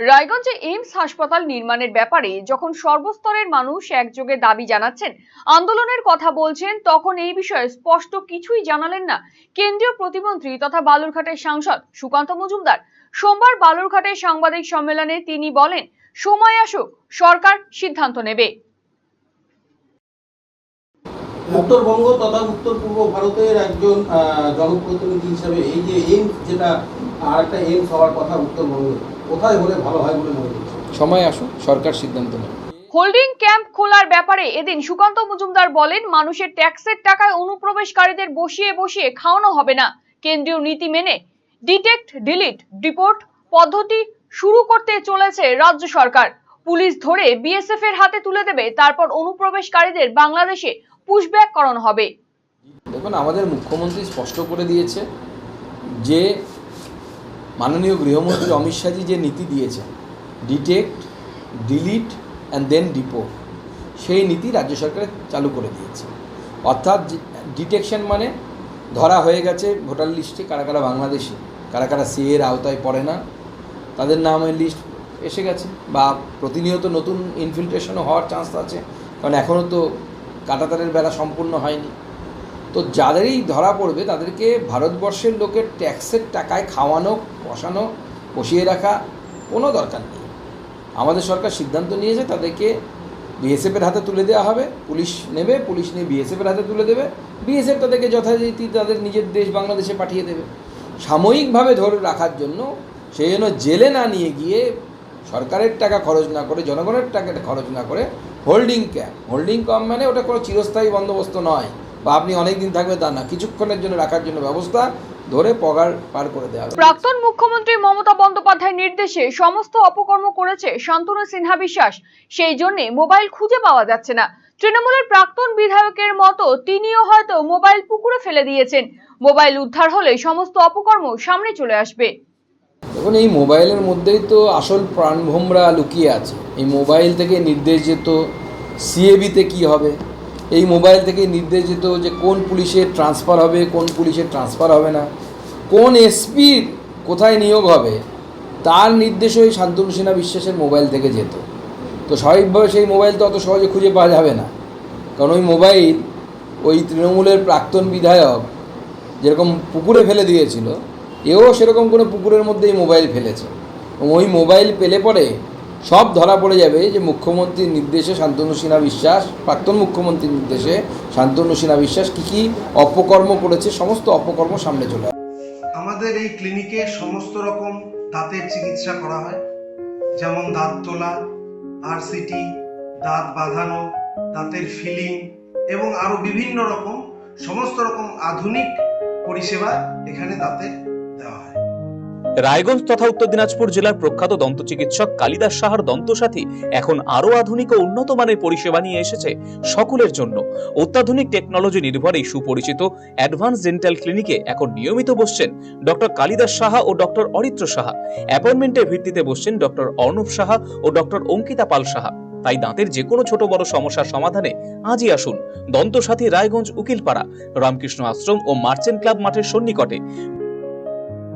রায়গঞ্জে এইমস হাসপাতাল নির্মাণের ব্যাপারে যখন সর্বস্তরের মানুষ একযোগে দাবি জানাচ্ছেন, আন্দোলনের কথা বলছেন, তখন এই বিষয়ে স্পষ্ট কিছুই জানালেন না কেন্দ্রীয় প্রতিমন্ত্রী তথা বালুরঘাটের সাংসদ সুকান্ত মজুমদার। সোমবার বালুরঘাটের সাংবাদিক সম্মেলনে তিনি বলেন, সময় আসুক, সরকার সিদ্ধান্ত নেবে। উত্তরবঙ্গ তথা উত্তর পূর্ব ভারতের একজন জনপ্রতিনিধি হিসেবে এই যে এইমস, যেটা আর একটা এইমস হওয়ার কথা উত্তরবঙ্গে, কোথায় হলে ভালো হয় বলে মনে করছেন? সময় আসুক, সরকার সিদ্ধান্ত নেবে। হোল্ডিং ক্যাম্প খোলার ব্যাপারে এদিন সুকান্ত মজুমদার বলেন, মানুষের ট্যাক্সের টাকায় অনুপ্রবেশকারীদের বসিয়ে বসিয়ে খাওয়ানো হবে না। কেন্দ্রীয় নীতি মেনে ডিটেক্ট ডিলিট ডিপোর্ট পদ্ধতি শুরু করতে চলেছে রাজ্য সরকার। পুলিশ ধরে বিএসএফ এর হাতে তুলে দেবে, তারপর অনুপ্রবেশকারীদের বাংলাদেশে পুশব্যাক করানো হবে। দেখুন, আমাদের মুখ্যমন্ত্রী স্পষ্ট করে দিয়েছে যে মাননীয় গৃহমন্ত্রী অমিত শাহজি যে নীতি দিয়েছে, detect delete and then deport, সেই নীতি রাজ্য সরকার চালু করে দিয়েছে। অর্থাৎ ডিটেকশন মানে ধরা হয়ে গেছে ভোটার লিস্টে কারা কারা বাংলাদেশি, কারা কারা সিএর আওতায় পড়ে না, তাদের নামের লিস্ট এসে গেছে, বা প্রতিনিয়ত নতুন ইনফিল্ট্রেশনও হওয়ার চান্স আছে, কারণ এখনও তো কাঁটাতারের বেলা সম্পূর্ণ হয়নি। তো যাদেরই ধরা পড়বে তাদেরকে ভারতবর্ষের লোকের ট্যাক্সের টাকায় খাওয়ানো, বসানো, বসিয়ে রাখা কোনো দরকার নেই। আমাদের সরকার সিদ্ধান্ত নিয়েছে তাদেরকে বিএসএফের হাতে তুলে দেওয়া হবে। পুলিশ নেবে, পুলিশ নিয়ে বিএসএফের হাতে তুলে দেবে, বিএসএফ তাদেরকে যথারীতি তাদের নিজের দেশ বাংলাদেশে পাঠিয়ে দেবে। সাময়িকভাবে ধরে রাখার জন্য, সেই জন্য জেলে না নিয়ে গিয়ে, সরকারের টাকা খরচ না করে, জনগণের টাকা খরচ না করে হোল্ডিং ক্যাম্প মানে ওটা কোনো চিরস্থায়ী বন্দোবস্ত নয়, বা আপনি অনেক দিন থাকবে তা না, কিছুক্ষণের জন্য রাখার জন্য ব্যবস্থা, ধরে পগার পার করে দেওয়া হবে। প্রাক্তন মুখ্যমন্ত্রী মমতা বন্দ্যোপাধ্যায়ের নির্দেশে সমস্ত অপকর্ম করেছে শান্তনু সিনহা বিশ্বাস, সেই জন্য মোবাইল খুঁজে পাওয়া যাচ্ছে না। তৃণমূলের প্রাক্তন বিধায়কের মতো তিনিও হয়তো মোবাইল পুকুরে ফেলে দিয়েছেন। মোবাইল উদ্ধার হলে সমস্ত অপকর্ম সামনে চলে আসবে। দেখুন, এই মোবাইলের মধ্যেই তো আসল প্রাণভোমরা লুকিয়ে আছে। এই মোবাইল থেকে নির্দেশ যেত সিএবিতে কি হবে, এই মোবাইল থেকে নির্দেশ যেত যে কোন পুলিশের ট্রান্সফার হবে, কোন পুলিশের ট্রান্সফার হবে না, কোন এসপির কোথায় নিয়োগ হবে, তার নির্দেশও এই শান্তনু সিনহা বিশ্বাসের মোবাইল থেকে যেত। তো স্বাভাবিকভাবে সেই মোবাইল তো অত সহজে খুঁজে পাওয়া যাবে না, কারণ ওই মোবাইল ওই তৃণমূলের প্রাক্তন বিধায়ক যেরকম পুকুরে ফেলে দিয়েছিল, এও সেরকম কোনো পুকুরের মধ্যেই মোবাইল ফেলেছে। এবং ওই মোবাইল পেলে পরে সব ধরা পড়ে যাবে যে মুখ্যমন্ত্রীর নির্দেশে শান্তনু সিনহা বিশ্বাস, প্রাক্তন মুখ্যমন্ত্রীর নির্দেশে শান্তনু সিনহা বিশ্বাস কী কী অপকর্ম করেছে, সমস্ত অপকর্ম সামনে চলে আসে। আমাদের এই ক্লিনিকে সমস্ত রকম দাঁতের চিকিৎসা করা হয়, যেমন দাঁত তোলা, আরসিটি, দাঁত বাঁধানো, দাঁতের ফিলিং এবং আরো বিভিন্ন রকম সমস্ত রকম আধুনিক পরিষেবা এখানে দাঁতের দেওয়া হয়। রায়গঞ্জ তথা উত্তর দিনাজপুর জেলার প্রখ্যাত দন্ত চিকিৎসক কালিদাস সাহার দন্তসাথী এখন আরো আধুনিক ও উন্নত মানের পরিষেবা নিয়ে এসেছে সকলের জন্য। অত্যাধুনিক টেকনোলজি নির্ভর এই সুপরিচিত অ্যাডভান্স ডেন্টাল ক্লিনিকে এখন নিয়মিত বসছেন ডক্টর কালিদাস সাহা ও ডক্টর অরিত্র সাহা। অ্যাপয়েন্টমেন্টের ভিত্তিতে বসছেন ডক্টর অর্ণব সাহা ও ডক্টর অঙ্কিতা পাল সাহা। তাই দাঁতের যে কোনো ছোট বড় সমস্যার সমাধানে আজই আসুন দন্তসাথী, রায়গঞ্জ, উকিলপাড়া, রামকৃষ্ণ আশ্রম ও মার্চেন্ট ক্লাব মাঠের সন্নিকটে।